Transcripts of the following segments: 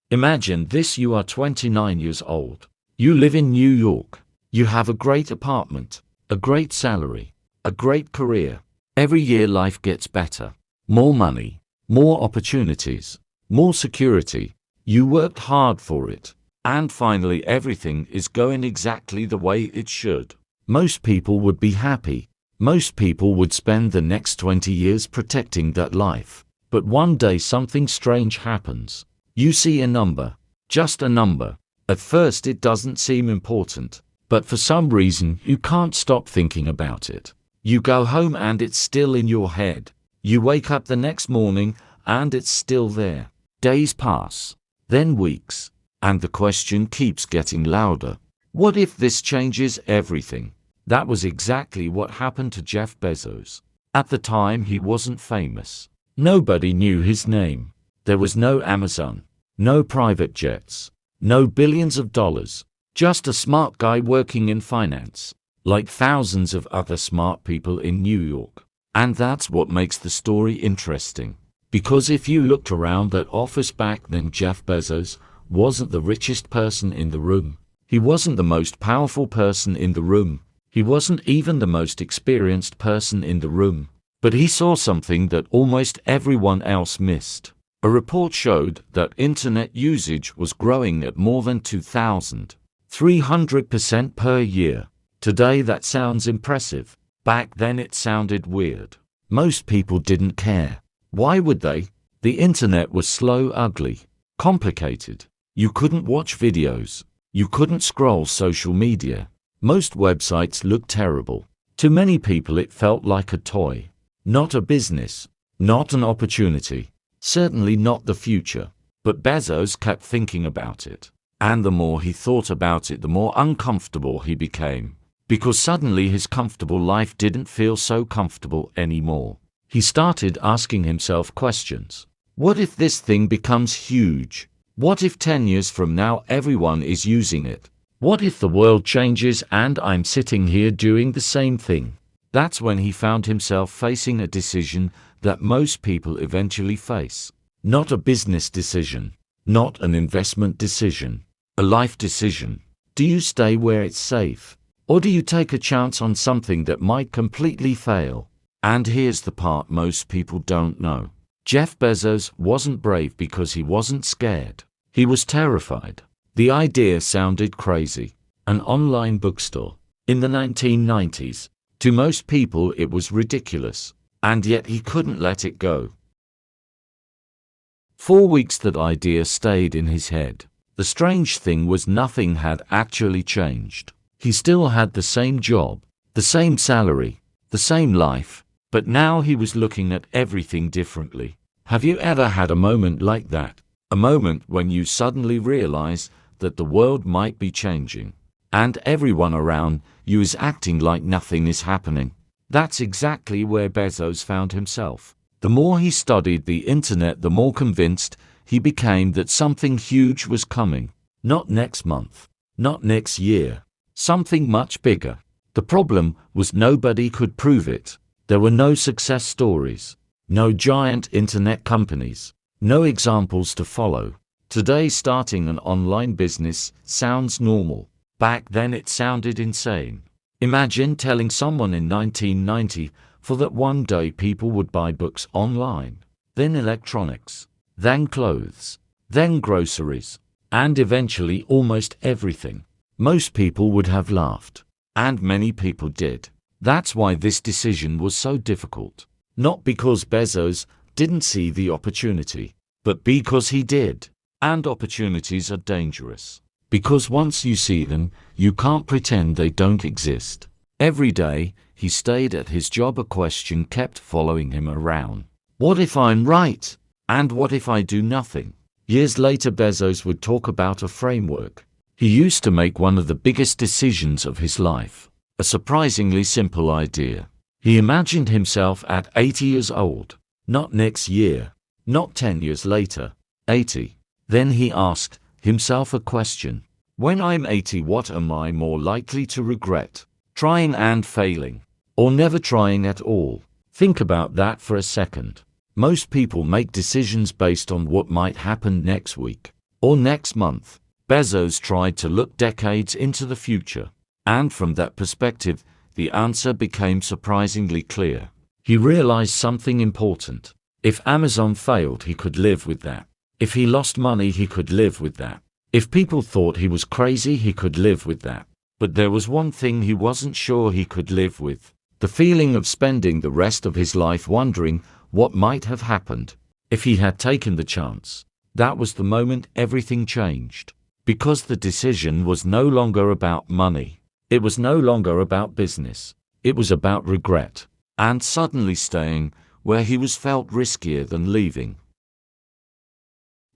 Imagine this: you are 29 years old. You live in New York. You have a great apartment, a great salary, a great career. Every year life gets better. More money, more opportunities, more security. You worked hard for it. And finally everything is going exactly the way it should. Most people would be happy. Most people would spend the next 20 years protecting that life. But one day something strange happens. You see a number. Just a number. At first it doesn't seem important. But for some reason you can't stop thinking about it. You go home and it's still in your head. You wake up the next morning and it's still there. Days pass. Then weeks. And the question keeps getting louder. What if this changes everything? That was exactly what happened to Jeff Bezos. At the time he wasn't famous. Nobody knew his name. There was no Amazon, no private jets, no billions of dollars. Just a smart guy working in finance, like thousands of other smart people in New York. And that's what makes the story interesting. Because if you looked around that office back then, Jeff Bezos wasn't the richest person in the room. He wasn't the most powerful person in the room. He wasn't even the most experienced person in the room. But he saw something that almost everyone else missed. A report showed that internet usage was growing at more than 2,300% per year. Today that sounds impressive. Back then it sounded weird. Most people didn't care. Why would they? The internet was slow, ugly, complicated. You couldn't watch videos. You couldn't scroll social media. Most websites looked terrible. To many people it felt like a toy. Not a business. Not an opportunity. Certainly not the future. But Bezos kept thinking about it. And the more he thought about it, the more uncomfortable he became. Because suddenly his comfortable life didn't feel so comfortable anymore. He started asking himself questions. What if this thing becomes huge? What if 10 years from now everyone is using it? What if the world changes and I'm sitting here doing the same thing? That's when he found himself facing a decision that most people eventually face. Not a business decision. Not an investment decision. A life decision. Do you stay where it's safe? Or do you take a chance on something that might completely fail? And here's the part most people don't know. Jeff Bezos wasn't brave because he wasn't scared. He was terrified. The idea sounded crazy. An online bookstore. In the 1990s. To most people it was ridiculous. And yet he couldn't let it go. 4 weeks that idea stayed in his head. The strange thing was nothing had actually changed. He still had the same job, the same salary, the same life, but now he was looking at everything differently. Have you ever had a moment like that? A moment when you suddenly realize that the world might be changing, and everyone around you is acting like nothing is happening. That's exactly where Bezos found himself. The more he studied the internet, the more convinced he became that something huge was coming. Not next month, not next year, something much bigger. The problem was nobody could prove it. There were no success stories, no giant internet companies, no examples to follow. Today starting an online business sounds normal. Back then it sounded insane. Imagine telling someone in 1990 for that one day people would buy books online, then electronics, then clothes, then groceries, and eventually almost everything. Most people would have laughed. And many people did. That's why this decision was so difficult. Not because Bezos didn't see the opportunity, but because he did. And opportunities are dangerous. Because once you see them, you can't pretend they don't exist. Every day, he stayed at his job. A question kept following him around. What if I'm right? And what if I do nothing? Years later, Bezos would talk about a framework. He used to make one of the biggest decisions of his life. A surprisingly simple idea. He imagined himself at 80 years old. Not next year. Not 10 years later. 80. Then he asked himself a question. When I'm 80, what am I more likely to regret? Trying and failing, or never trying at all? Think about that for a second. Most people make decisions based on what might happen next week. or next month. Bezos tried to look decades into the future. And from that perspective, the answer became surprisingly clear. He realized something important. If Amazon failed, he could live with that. If he lost money, he could live with that. If people thought he was crazy, he could live with that. But there was one thing he wasn't sure he could live with: the feeling of spending the rest of his life wondering what might have happened if he had taken the chance. That was the moment everything changed. Because the decision was no longer about money. It was no longer about business. It was about regret. And suddenly staying where he was felt riskier than leaving.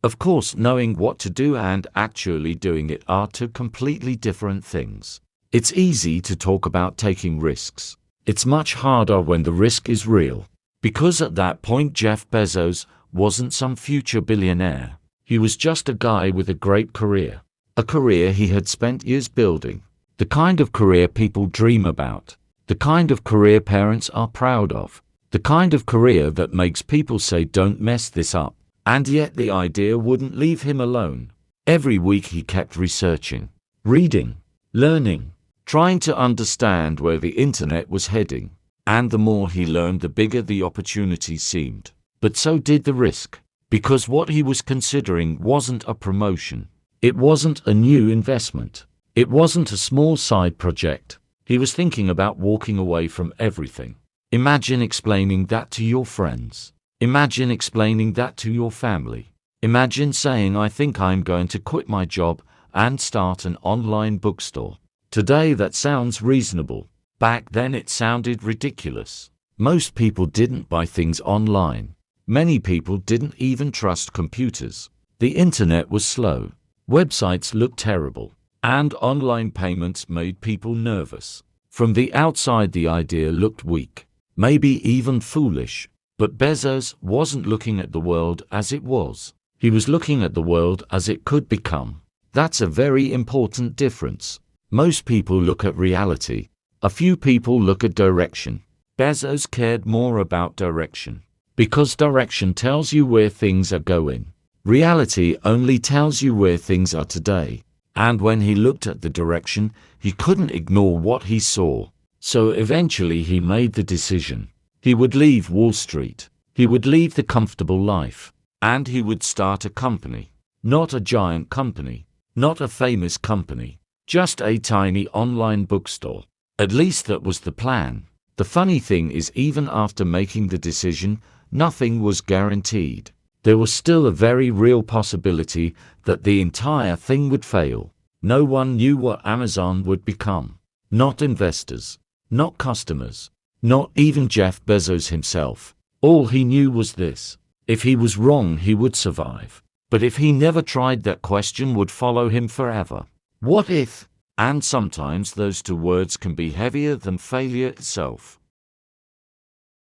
Of course, knowing what to do and actually doing it are two completely different things. It's easy to talk about taking risks. It's much harder when the risk is real. Because at that point Jeff Bezos wasn't some future billionaire. He was just a guy with a great career. A career he had spent years building. The kind of career people dream about. The kind of career parents are proud of. The kind of career that makes people say, "Don't mess this up." And yet the idea wouldn't leave him alone. Every week he kept researching, reading, learning, trying to understand where the internet was heading. And the more he learned, the bigger the opportunity seemed. But so did the risk. Because what he was considering wasn't a promotion. It wasn't a new investment. It wasn't a small side project. He was thinking about walking away from everything. Imagine explaining that to your friends. Imagine explaining that to your family. Imagine saying, "I think I'm going to quit my job and start an online bookstore." Today that sounds reasonable. Back then it sounded ridiculous. Most people didn't buy things online. Many people didn't even trust computers. The internet was slow. Websites looked terrible. And online payments made people nervous. From the outside the idea looked weak, maybe even foolish. But Bezos wasn't looking at the world as it was. He was looking at the world as it could become. That's a very important difference. Most people look at reality. A few people look at direction. Bezos cared more about direction. Because direction tells you where things are going. Reality only tells you where things are today. And when he looked at the direction, he couldn't ignore what he saw. So eventually he made the decision. He would leave Wall Street. He would leave the comfortable life. And he would start a company. Not a giant company. Not a famous company. Just a tiny online bookstore. At least that was the plan. The funny thing is, even after making the decision, nothing was guaranteed. There was still a very real possibility that the entire thing would fail. No one knew what Amazon would become. Not investors. Not customers. Not even Jeff Bezos himself. All he knew was this: if he was wrong, he would survive. But if he never tried, that question would follow him forever. What if? And sometimes those two words can be heavier than failure itself.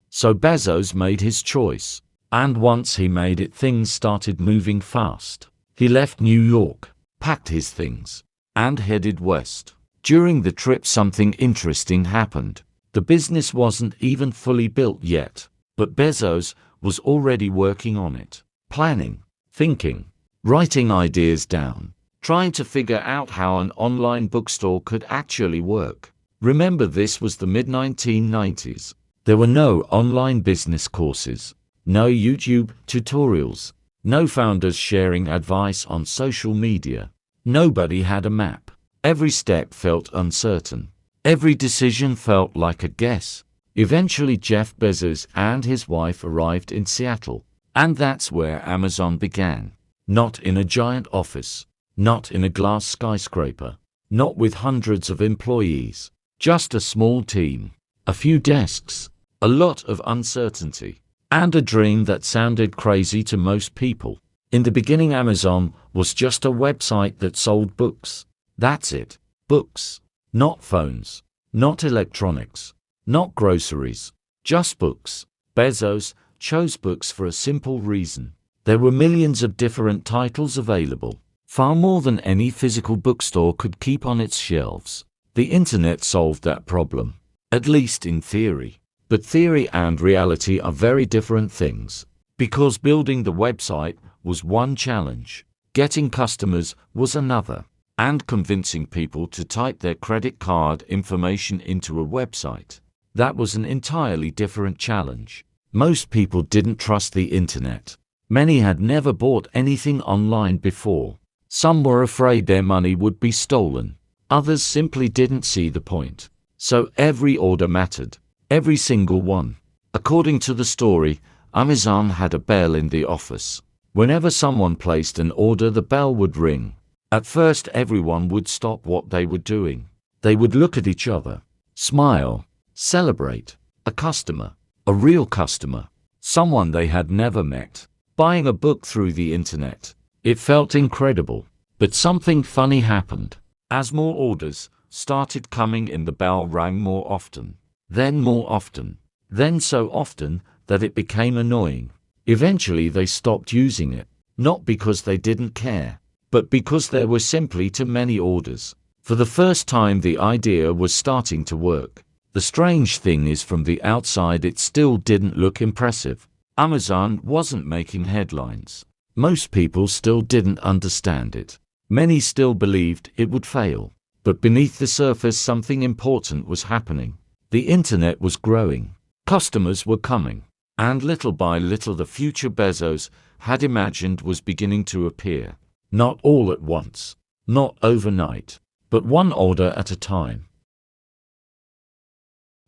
So Bezos made his choice. And once he made it, things started moving fast. He left New York, packed his things, and headed west. During the trip, something interesting happened. The business wasn't even fully built yet, but Bezos was already working on it, planning, thinking, writing ideas down, trying to figure out how an online bookstore could actually work. Remember, this was the mid-1990s. There were no online business courses. No YouTube tutorials. No founders sharing advice on social media. Nobody had a map. Every step felt uncertain. Every decision felt like a guess. Eventually Jeff Bezos and his wife arrived in Seattle. And that's where Amazon began. Not in a giant office. Not in a glass skyscraper. Not with hundreds of employees. Just a small team. A few desks. A lot of uncertainty. And a dream that sounded crazy to most people. In the beginning, Amazon was just a website that sold books. That's it. Books. Not phones. Not electronics. Not groceries. Just books. Bezos chose books for a simple reason. There were millions of different titles available. Far more than any physical bookstore could keep on its shelves. The internet solved that problem. At least in theory. But theory and reality are very different things. Because building the website was one challenge. Getting customers was another. And convincing people to type their credit card information into a website. That was an entirely different challenge. Most people didn't trust the internet. Many had never bought anything online before. Some were afraid their money would be stolen. Others simply didn't see the point. So every order mattered. Every single one. According to the story, Amazon had a bell in the office. Whenever someone placed an order, the bell would ring. At first, everyone would stop what they were doing. They would look at each other, smile, celebrate. A customer, a real customer, someone they had never met, buying a book through the internet. It felt incredible. But something funny happened. As more orders started coming in, the bell rang more often, then more often, then so often that it became annoying. Eventually they stopped using it, not because they didn't care, but because there were simply too many orders. For the first time, the idea was starting to work. The strange thing is, from the outside it still didn't look impressive. Amazon wasn't making headlines. Most people still didn't understand it. Many still believed it would fail. But beneath the surface, something important was happening. The internet was growing. Customers were coming. And little by little, the future Bezos had imagined was beginning to appear. Not all at once, not overnight, but one order at a time.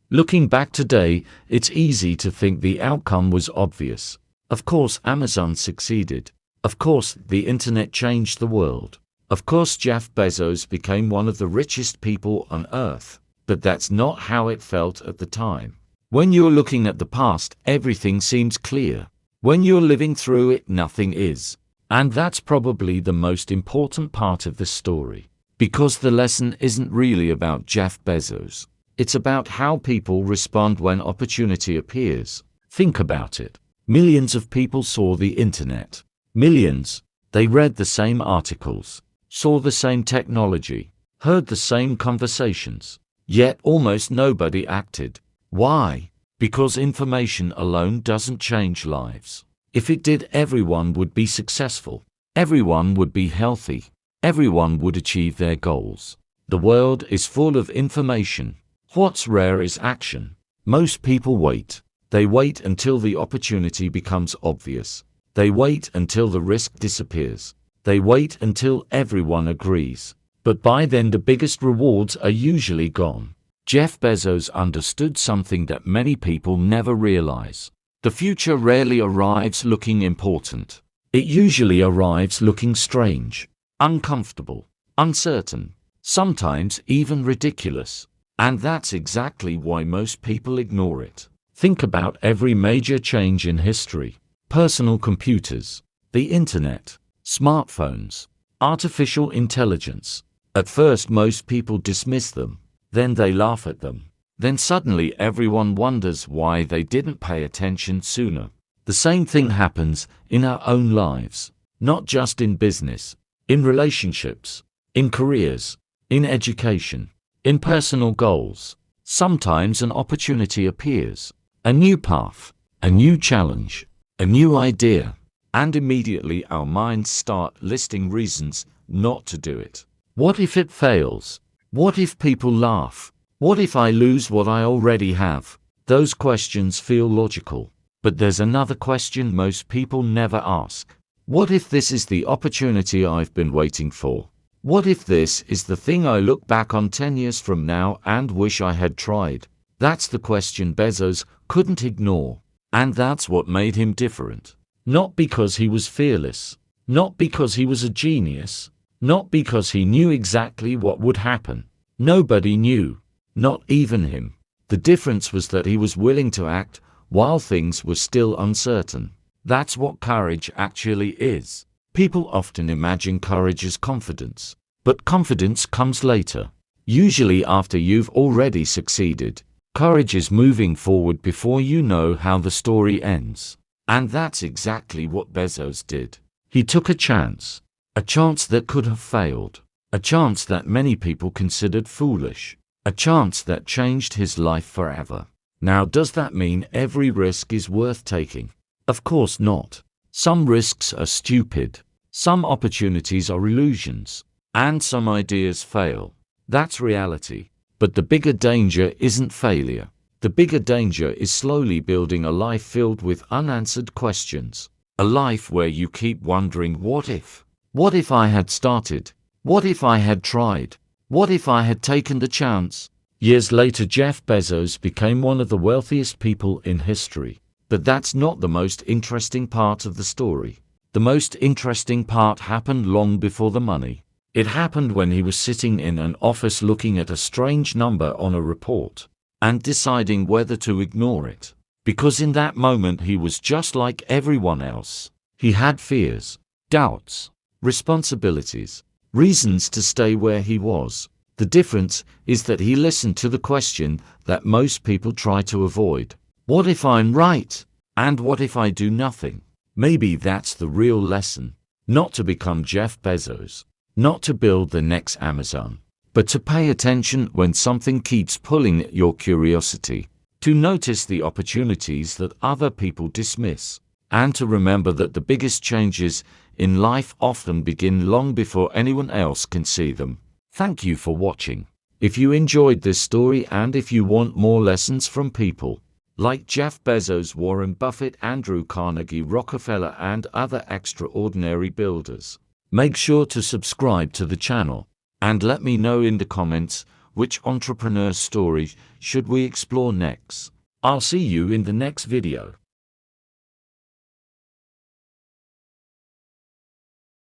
Looking back today, it's easy to think the outcome was obvious. Of course, Amazon succeeded. Of course, the internet changed the world. Of course, Jeff Bezos became one of the richest people on earth. But that's not how it felt at the time. When you're looking at the past, everything seems clear. When you're living through it, nothing is. And that's probably the most important part of the story. Because the lesson isn't really about Jeff Bezos. It's about how people respond when opportunity appears. Think about it. Millions of people saw the internet. Millions. They read the same articles, saw the same technology, heard the same conversations. Yet almost nobody acted. Why? Because information alone doesn't change lives. If it did, everyone would be successful. Everyone would be healthy. Everyone would achieve their goals. The world is full of information. What's rare is action. Most people wait. They wait until the opportunity becomes obvious. They wait until the risk disappears. They wait until everyone agrees. But by then, the biggest rewards are usually gone. Jeff Bezos understood something that many people never realize. The future rarely arrives looking important. It usually arrives looking strange, uncomfortable, uncertain, sometimes even ridiculous. And that's exactly why most people ignore it. Think about every major change in history. Personal computers, the internet, smartphones, artificial intelligence. At first, most people dismiss them. Then they laugh at them. Then suddenly everyone wonders why they didn't pay attention sooner. The same thing happens in our own lives, not just in business, in relationships, in careers, in education, in personal goals. Sometimes an opportunity appears, a new path, a new challenge, a new idea, and immediately our minds start listing reasons not to do it. What if it fails? What if people laugh? What if I lose what I already have? Those questions feel logical. But there's another question most people never ask. What if this is the opportunity I've been waiting for? What if this is the thing I look back on 10 years from now and wish I had tried? That's the question Bezos couldn't ignore. And that's what made him different. Not because he was fearless. Not because he was a genius. Not because he knew exactly what would happen. Nobody knew. Not even him. The difference was that he was willing to act while things were still uncertain. That's what courage actually is. People often imagine courage as confidence. But confidence comes later. Usually after you've already succeeded. Courage is moving forward before you know how the story ends. And that's exactly what Bezos did. He took a chance. A chance that could have failed. A chance that many people considered foolish. A chance that changed his life forever. Now, does that mean every risk is worth taking? Of course not. Some risks are stupid. Some opportunities are illusions, and some ideas fail. That's reality. But the bigger danger isn't failure. The bigger danger is slowly building a life filled with unanswered questions. A life where you keep wondering, what if? What if I had started? What if I had tried? What if I had taken the chance? Years later, Jeff Bezos became one of the wealthiest people in history. But that's not the most interesting part of the story. The most interesting part happened long before the money. It happened when he was sitting in an office looking at a strange number on a report and deciding whether to ignore it. Because in that moment he was just like everyone else. He had fears, doubts, responsibilities, reasons to stay where he was. The difference is that he listened to the question that most people try to avoid. What if I'm right? And what if I do nothing? Maybe that's the real lesson. Not to become Jeff Bezos. Not to build the next Amazon. But to pay attention when something keeps pulling at your curiosity. To notice the opportunities that other people dismiss. And to remember that the biggest changes in life often begin long before anyone else can see them. Thank you for watching. If you enjoyed this story and if you want more lessons from people like Jeff Bezos, Warren Buffett, Andrew Carnegie, Rockefeller, and other extraordinary builders, make sure to subscribe to the channel and let me know in the comments which entrepreneur story should we explore next. I'll see you in the next video.